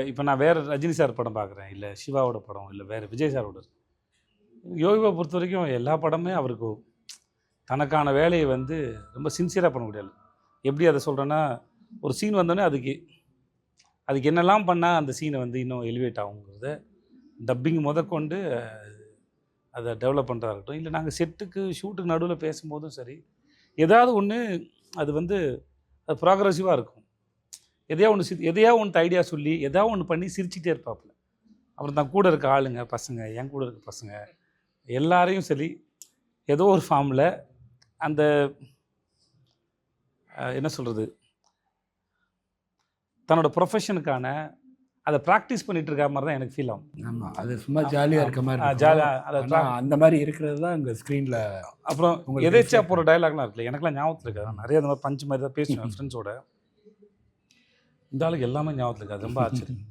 இப்போ நான் வேறு ரஜினி சார் படம் பார்க்குறேன், இல்லை சிவாவோட படம், இல்லை வேறு விஜய் சாரோட. யோகிபாவை பொறுத்த வரைக்கும் எல்லா படமே அவருக்கு தனக்கான வேலையை வந்து ரொம்ப சின்சியராக பண்ண முடியாது. எப்படி அதை சொல்கிறேன்னா, ஒரு சீன் வந்தோடனே அதுக்கு என்னெல்லாம் பண்ணால் அந்த சீனை வந்து இன்னும் எலிவேட் ஆகுங்கிறத டப்பிங் முதற்கொண்டு அதை டெவலப் பண்ணுறதா இருக்கட்டும், இல்லை நாங்கள் செட்டுக்கு ஷூட்டுக்கு நடுவில் பேசும்போதும் சரி, ஏதாவது ஒன்று அது வந்து அது ப்ராக்ரெசிவாக இருக்கும். எதையா ஒன்று ஐடியா சொல்லி எதாவது ஒன்று பண்ணி சிரிச்சிட்டே இருப்பாப்புல. அப்புறம் தான் கூட இருக்க ஆளுங்க பசங்க, என் கூட இருக்க பசங்க எல்லாரையும் சரி ஏதோ ஒரு ஃபார்மில் அந்த என்ன சொல்கிறது, தன்னோட ப்ரொஃபஷனுக்கான அதை ப்ராக்டிஸ் பண்ணிட்டு இருக்க மாதிரி தான் எனக்கு ஃபீல் ஆகும். ஆமாம், அது சும்மா ஜாலியாக இருக்க மாதிரி ஜாலியாக அந்த மாதிரி இருக்கிறது தான் இங்கே ஸ்க்ரீனில். அப்புறம் எதேச்சா போகிற டைலாக்லாம் இருக்குல்ல, எனக்குலாம் ஞாபகத்தில் இருக்காது. நிறைய அந்த மாதிரி பஞ்சு மாதிரி தான் பேசுவேன் ஃப்ரெண்ட்ஸோட. இந்த ஆளுக்கு எல்லாமே ஞாபகத்தில் இருக்காது. ரொம்ப ஆச்சரியம்.